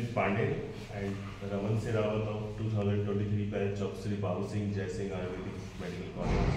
Dilip Pandey and Raman Serawat of 2023 batch of Sri Babu Singh Jai Singh Ayurvedic Medical College.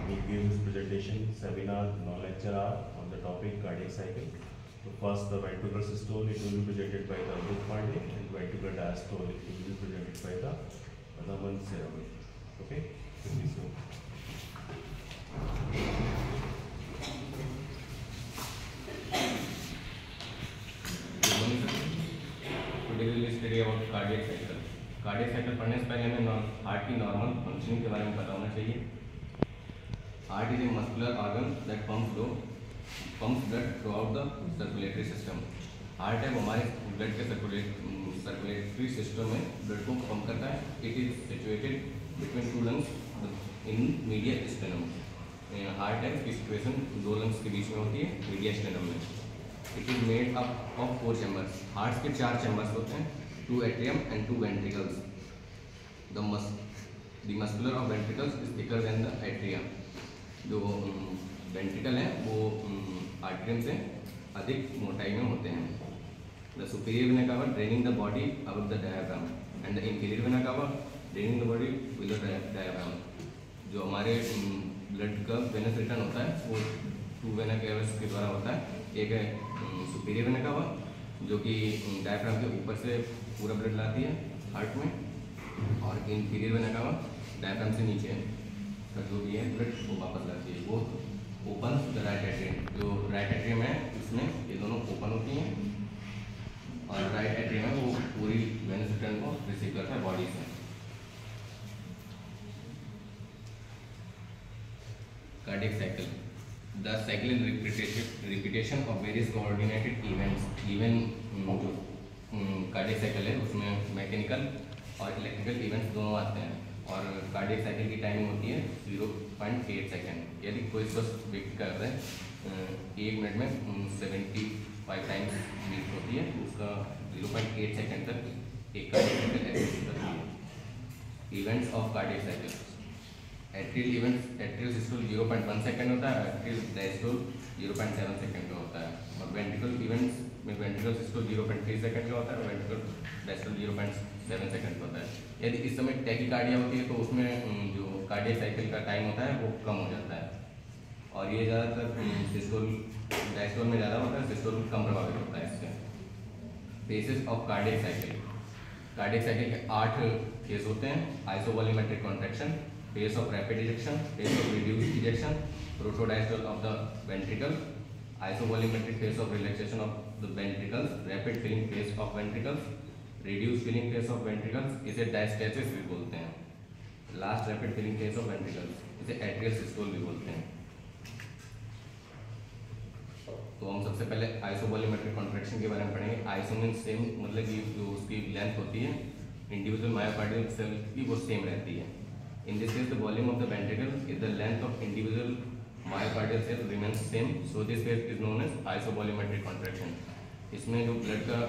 He gave his presentation, seminar, non-lecture hour on the topic cardiac cycle. So first, the ventricular systole, it will be presented by the Dilip Pandey, and ventricular diastole, it will be presented by the Raman Serawat. Okay? Please go. Today will study about cardiac cycle. Cardiac cycle पढ़ने से पहले हमें heart की normal functioning के बारे में पता होना चाहिए। Heart is a muscular organ that pumps blood through out the circulatory system. Heart है वो हमारे ब्लड के सर्कुलेटरी सिस्टम में ब्लड को पंप करता है। It is situated between two lungs in media stannum. Heart है इसकी सिचुएशन दो लंग्स के बीच में होती है, मीडिया स्टेनम में। It is made up of 4 chambers. Heart के 4 चैम्बर्स होते हैं, 2 atrium and 2 ventricles. The muscular of ventricles is thicker than the atrium. जो वेंट्रिकल है वो आर्ट्रियम से अधिक मोटाई में होते हैं। The superior vena cover draining the body above the diaphragm and the inferior vena cover draining the body below diaphragm. जो हमारे ब्लड का वेनस रिटर्न होता है वो 2 वेना केवर्स के द्वारा होता है। एक है सुपीरियर वेना कवा जो कि डायफ्राम के ऊपर से पूरा ब्लड लाती है हार्ट में, और इंफीरियर वेना कवा डायफ्राम से नीचे का जो भी है ब्लड वो वापस लाती है। वो ओपन द राइट एट्रियम। जो राइट एट्रियम है उसमें ये दोनों ओपन होती हैं, और राइट एट्रियम है वो पूरी वेनस रिटर्न को रिसीव करता है बॉडी से। Cardiac cycle The cyclic repetition of various coordinated events. जो कार्डियक साइकिल है उसमें मैकेनिकल और इलेक्ट्रिकल इवेंट्स दोनों आते हैं, और कार्डियक साइकिल की टाइमिंग होती है 0.8 सेकेंड। यदि कोई स्वस्थ व्यक्ति कर रहे हैं 1 मिनट में 75 टाइम्स बीट होती है, उसका 0.8 सेकेंड तक एक कार्डियक साइकिल एक्सिस्ट करती है। Events of cardiac cycle. Atrial events, atrial systole 0.1 second होता है, एट्रियल डायस्टोल 0.7 सेकेंड का होता है। और वेंट्रिकल इवेंट्स में वेंट्रिकल सिस्टोल 0.3 सेकेंड का होता है, और वेंट्रिकल डायस्टोल 0.7 सेकेंड का होता है। यदि इस समय टैकीकार्डिया होती है तो उसमें जो कार्डियक साइकिल का टाइम होता है वो कम हो जाता है, और ये ज़्यादातर सिस्टोल डायस्टोल में ज़्यादा होता है, सिस्टोल कम प्रभावित होता है इससे। Faces of cardiac cycle. Cardiac cycle के 8 फेज होते हैं। आइसोवॉल्यूमेट्रिक contraction, phase of rapid ejection, phase of reduced ejection, protodiastole of the ventricle, isovolumetric phase of relaxation of the ventricles, rapid filling phase of ventricles, reduced filling phase of ventricles, इसे diastasis भी बोलते हैं। Last rapid filling phase of ventricles, इसे atrial systole भी बोलते हैं। तो हम सबसे पहले आइसोवॉल्यूमेट्रिक कॉन्ट्रैक्शन के बारे में पढ़ेंगे। आइसो मींस सेम, मतलब कि जो उसकी लेंथ होती है इंडिविजुअल मायोकार्डियल सेल की वो सेम रहती है। In this case, the volume of the ventricle is the length of individual myocardial cell remains same. So this phase is known as isovolumetric contraction. इसमें जो ब्लड का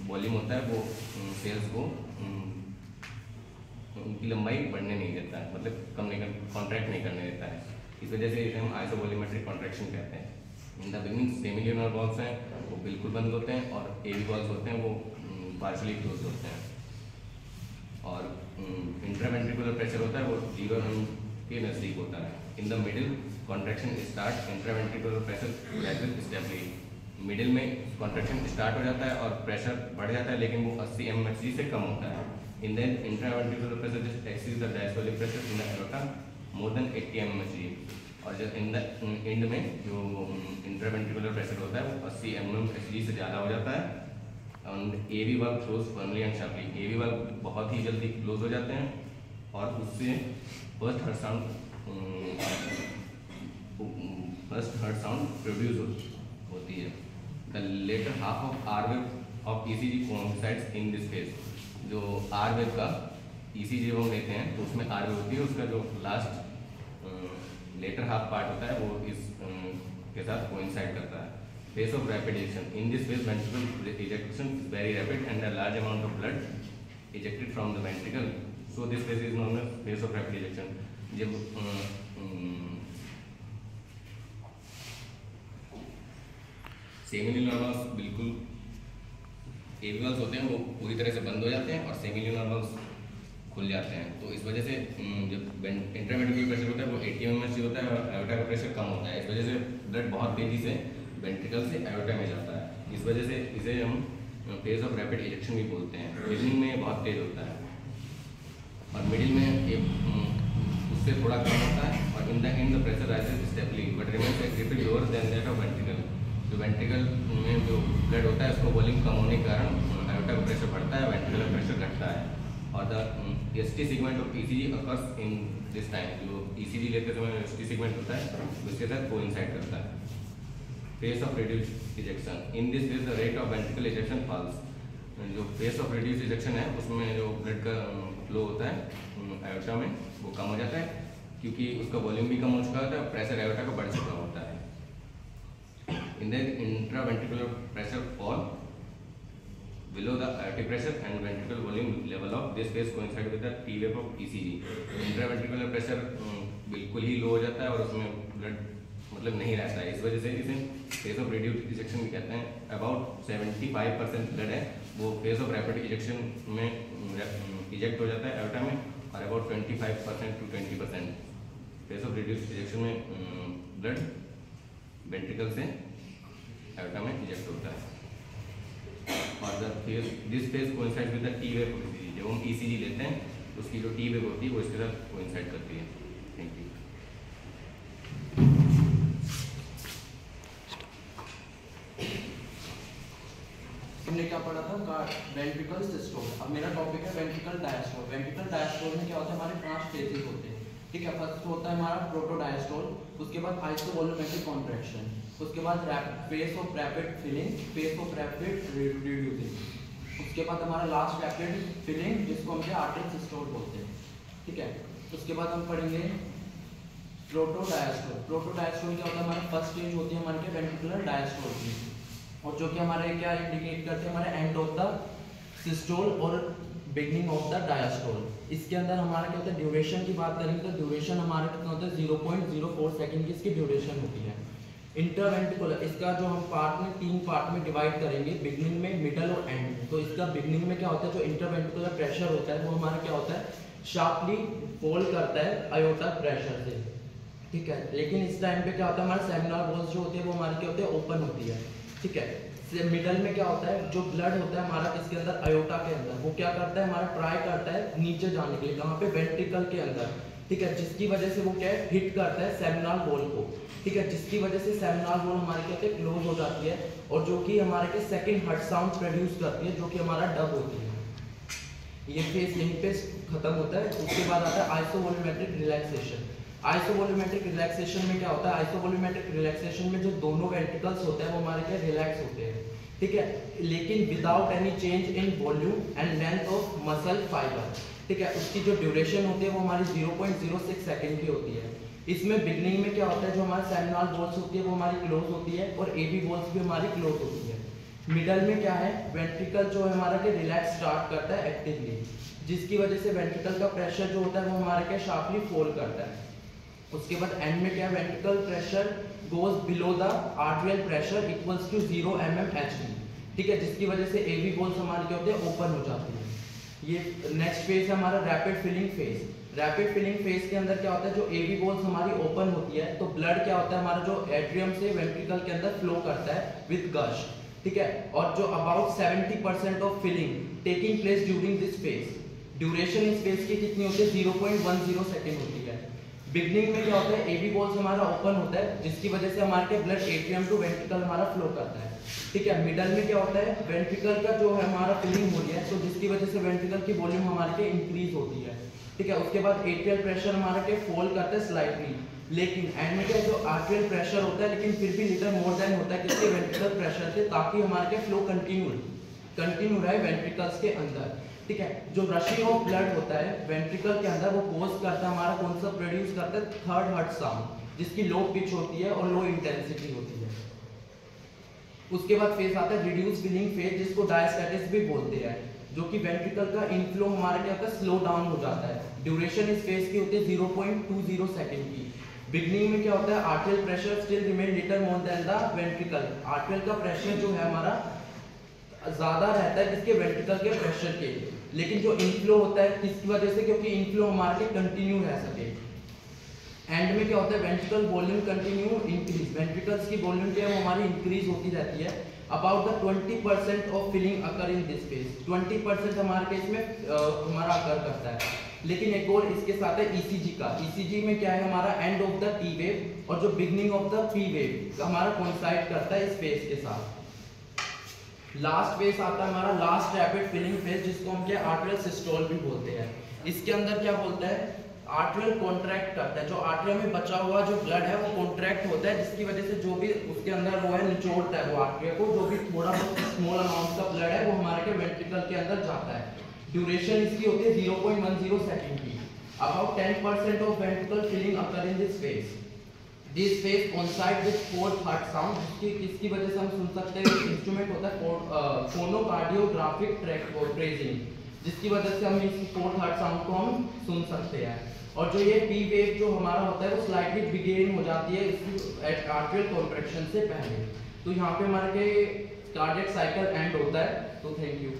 volume होता है वो सेल्स को उनकी लंबाई बढ़ने नहीं देता है, मतलब कम नहीं कॉन्ट्रैक्ट नहीं करने देता है। इस वजह से इसे हम आइसोवॉल्यूमेट्रिक कॉन्ट्रैक्शन कहते हैं। In the beginning semilunar valves हैं वो बिल्कुल बंद होते हैं, और एवी वॉल्व्स होते हैं वो पार्शली क्लोज होते हैं। और इंट्रावेंट्रिकुलर प्रेशर होता है वो 0 के नज़दीक होता है। In the middle contraction start, intraventricular pressure gradually stably. Middle में कॉन्ट्रैक्शन स्टार्ट हो जाता है और प्रेशर बढ़ जाता है, लेकिन वो 80 mmHg से कम होता है। In the intraventricular pressure just exceeds the diastolic pressure in the aorta more than 80 mmHg। और जब इन द एंड में जो इंट्रावेंट्रिकुलर प्रेशर होता है वो 80 mmHg से ज़्यादा हो जाता है। And AV valve close firmly and sharply. AV valve बहुत ही जल्दी क्लोज हो जाते हैं, और उससे फर्स्ट हर्ट साउंड प्रोड्यूस होती है। The latter half of R wave of ECG coincides in this phase. जो आर वेव का ईसीजी हम लेते हैं तो उसमें आर वेव होती है, उसका जो लास्ट लेटर हाफ पार्ट होता है वो इस के साथ कोइंसाइड करता है। Phase of rapid ejection. In this phase, ventricular ejection is very rapid and a large amount of blood ejected from the ventricle. So this phase is known as phase of rapid ejection. जब semilunar बिल्कुल एवी walls होते हैं वो पूरी तरह से बंद हो जाते हैं और सेमी ल्यूनर वॉल्स खुल जाते हैं। तो इस वजह से जब इंट्रावेंट्रिकुलर प्रेशर होता है वो 80 mm होता है और एओर्टा का प्रेशर कम होता है। इस वजह से ब्लड बहुत तेजी से वेंट्रिकल से एओर्टा में जाता है। इस वजह से इसे हम फेज ऑफ रैपिड इजेक्शन भी बोलते हैं। बिगिनिंग में बहुत तेज होता है और मिडिल में ये उससे थोड़ा कम होता है और in the end the pressure rises stably but remains little lower than that of ventricle. जो वेंट्रिकल में जो ब्लड होता है उसको वॉल्यूम कम होने के कारण एओर्टा का प्रेशर बढ़ता है, वेंट्रिकुलर प्रेशर घटता है। और the ST segment of ECG occurs in this time. जो ईसीजी लेते समय एसटी सेगमेंट होता है उसके साथ कोइंसाइड करता है। Phase of reduced ejection, in this phase the rate of ventricle ejection falls. जो फेस ऑफ रिड्यूस्ड इजेक्शन है उसमें जो ब्लड का फ्लो होता है एओर्टा में वो कम हो जाता है क्योंकि उसका वॉल्यूम भी कम हो चुका होता है और प्रेशर एओर्टा का बढ़ चुका होता है। In the intraventricular pressure fall below the aortic pressure and ventricular volume level of this phase coincide with the T wave of ECG। Intraventricular pressure बिल्कुल ही लो हो जाता है और उसमें ब्लड मतलब नहीं रहता है। इस वजह से इसे फेज ऑफ रिड्यूस्ड इजेक्शन भी कहते हैं। अबाउट 75% ब्लड है वो फेज ऑफ रैपिड इजेक्शन में इजेक्ट हो जाता है एओर्टा में और about 25% to 20% phase of reduced ejection में ब्लड वेंट्रिकल से एओर्टा में इजेक्ट होता है। और this phase coincide with the T wave of ECG. जब हम ईसीजी लेते हैं तो उसकी जो टी वेव होती है वो इसके साथ कोइंसाइड करती है। Thank you. हमने क्या पढ़ा था? Ventricle systole. अब मेरा टॉपिक है वेंट्रिकल डायस्टोल। वेंट्रिकल डायस्टोल में क्या होता है? हमारे 5 फेजेस होते हैं, ठीक है। फर्स्ट होता है हमारा प्रोटोडायस्टोल, उसके बाद आइसोवोल्यूमेट्रिक कॉन्ट्रैक्शन, उसके बाद phase of rapid filling, phase of rapid reducing, उसके बाद हमारा लास्ट रैपिड फिलिंग जिसको हम आर्टरी सिस्टोल बोलते हैं, ठीक है। उसके बाद हम पढ़ेंगे प्रोटोडायस्टोल। प्रोटोडायस्टोल क्या होता है? हमारा फर्स्ट स्टेज होती है हमारे वेंट्रिकुलर डायस्टोल की और जो कि हमारे क्या इंडिकेट करते हैं? हमारे एंड ऑफ द सिस्टोल और बिगनिंग ऑफ द डायस्टोल। इसके अंदर हमारा क्या होता है? ड्यूरेशन की बात करेंगे तो ड्यूरेशन हमारा कितना होता है? 0.04 सेकंड की इसकी ड्यूरेशन होती है। इंटरवेंट्रिकुलर इसका जो हम पार्ट में 3 पार्ट में डिवाइड करेंगे, बिगनिंग में, मिडल और एंड में। तो इसका बिगनिंग में क्या होता है? जो इंटरवेंट्रिकुलर प्रेशर होता है वो हमारा क्या होता है? शार्पली फॉल करता है अयोर्टा प्रेशर से, ठीक है। लेकिन इस टाइम पे क्या होता है? हमारा सेमिनल वॉल्स जो होती है वो हमारी क्या होती है? ओपन होती है, ठीक है। मिडल में क्या होता है? जो ब्लड होता है हमारा इसके अंदर अयोर्टा के अंदर वो क्या करता है? हमारा ट्राई करता है नीचे जाने के लिए, कहाँ पे? वेंट्रिकल के अंदर, ठीक है। जिसकी वजह से वो क्या है? हिट करता है सेमिनल वॉल को, ठीक है। जिसकी वजह से सेमिनल वॉल हमारे क्या होते हैं? क्लोज हो जाती है और जो कि हमारे के सेकंड हार्ट साउंड प्रोड्यूस करती है जो कि हमारा डब होती है। ये फेज यहीं पे खत्म होता है। उसके बाद आता है आइसोवोल्यूमेट्रिक रिलैक्सेशन। आइसोवोल्यूमेट्रिक रिलैक्सेशन में क्या होता है? आइसोवोल्यूमेट्रिक रिलैक्सेशन में जो दोनों वेंट्रिकल्स होते हैं वो हमारे क्या रिलैक्स होते हैं, ठीक है, लेकिन without any change in volume and length of muscle fibre, ठीक है। उसकी जो ड्यूरेशन होती है वो हमारी 0.06 सेकंड की होती है। इसमें बिगनिंग में क्या होता है? जो हमारी सेमिनल वॉल्स होती है वो हमारी क्लोज होती है और एबी वॉल्स भी हमारी क्लोज होती है। मिडल में क्या है? वेंट्रिकल जो है हमारा के रिलैक्स स्टार्ट करता है एक्टिवली, जिसकी वजह से वेंट्रिकल का प्रेशर जो होता है वो हमारे क्या शार्पली फॉल करता है। उसके बाद एंड में क्या? Ventricle pressure goes below the arterial pressure equals to 0 mmHg, ठीक है। जिसकी वजह से एबी वॉल्स हमारी क्या होते हैं? ओपन हो जाती है। ये नेक्स्ट फेज है हमारा rapid filling phase. Rapid filling phase के अंदर क्या होता है? जो एबी वॉल्स हमारी ओपन होती है तो ब्लड क्या होता है? हमारा जो एट्रियम से वेंट्रिकल के अंदर फ्लो करता है विद गश, ठीक है। और जो about 70% of filling taking place during this phase. Duration इस फेज की कितनी होती है? 0.10 सेकंड होती है। बिगनिंग में क्या होता है? एबी वॉल्स हमारा ओपन होता है जिसकी वजह से हमारे के ब्लड एट्रियम टू वेंट्रिकल हमारा फ्लो करता है, ठीक है। मिडल में क्या होता है? वेंट्रिकल का जो है हमारा फिलिंग हो रही है तो जिसकी वजह से वेंट्रिकल की वॉल्यूम हमारे के इंक्रीज होती है, ठीक है। उसके बाद एट्रियल प्रेशर हमारा के फॉल करता है स्लाइटली, लेकिन एंड में क्या जो आर्टेरियल प्रेशर होता है लेकिन फिर भी लिटिल मोर देन होता है किसके? वेंट्रिकल प्रेशर से, ताकि हमारे के फ्लो कंटिन्यू रहे वेंट्रिकल्स के अंदर, ठीक है। जो रशिंग ऑफ ब्लड होता है वेंट्रिकल के अंदर वो कोज करता है हमारा कौन सा? प्रोड्यूस करता है थर्ड हार्ट साउंड, जिसकी लो पिच होती है और लो इंटेंसिटी होती है। उसके बाद फेज आता है रिड्यूस फिलिंग फेज, जिसको डायस्टेटिस भी बोलते हैं, जो कि वेंट्रिकल का इनफ्लो हमारा क्या होता है? स्लो डाउन हो जाता है। ड्यूरेशन इस फेज की होती है 0.20 सेकंड की। बिगनिंग में क्या होता है? Arterial pressure still remain little more than the ventricle. Arterial का प्रेशर जो है हमारा ज्यादा रहता है किसके, वेंट्रिकल के प्रेशर के, लेकिन जो इनफ्लो होता है किसकी वजह से, क्योंकि इनफ्लो हमारे कंटिन्यू रह सके। एंड में क्या होता है, ventricle volume continue increase, ventricles की वॉल्यूम जो है वो हमारी इंक्रीज होती रहती है। About the 20% of filling occur in this phase, 20% हमारे केस में हमारा अकर करता है। लेकिन एक और इसके साथ है ईसीजी का। ईसीजी में क्या है, हमारा end of the T wave और जो beginning of the P wave हमारा कोइंसाइड करता है इस फेज के साथ। लास्ट फेज आता है हमारा लास्ट रैपिड फिलिंग फेज, जिसको हम क्या आर्टरियल सिस्टोल भी बोलते हैं। इसके अंदर क्या बोलता है, आर्टरियल कॉन्ट्रैक्ट करता है, जो आर्टरियल में बचा हुआ जो ब्लड है वो कॉन्ट्रैक्ट होता है, जिसकी वजह से जो भी उसके अंदर वो है निचोड़ता है वो आर्टरियल को, जो भी थोड़ा बहुत स्मॉल अमाउंट का ब्लड है वो हमारे के वेंट्रिकल के अंदर जाता है। ड्यूरेशन इसकी होती है 0.10 सेकंड की। About 10% of ventricle filling occur in this phase. This phase coincide with fourth heart sound, इसकी वजह से हम सुन सकते हैं इंस्ट्रूमेंट होता है फोनोकार्डियोग्राफिक ट्रेसिंग, जिसकी वजह से हम इस फोर्थ हार्ट साउंड को हम सुन सकते हैं। और जो ये पी वेव जो हमारा होता है वो स्लाइटली बिगेन हो जाती है इसकी आर्टरियल कॉन्ट्रैक्शन से पहले। तो यहाँ पे हमारे के कार्डियक साइकिल एंड होता है। तो थैंक यू।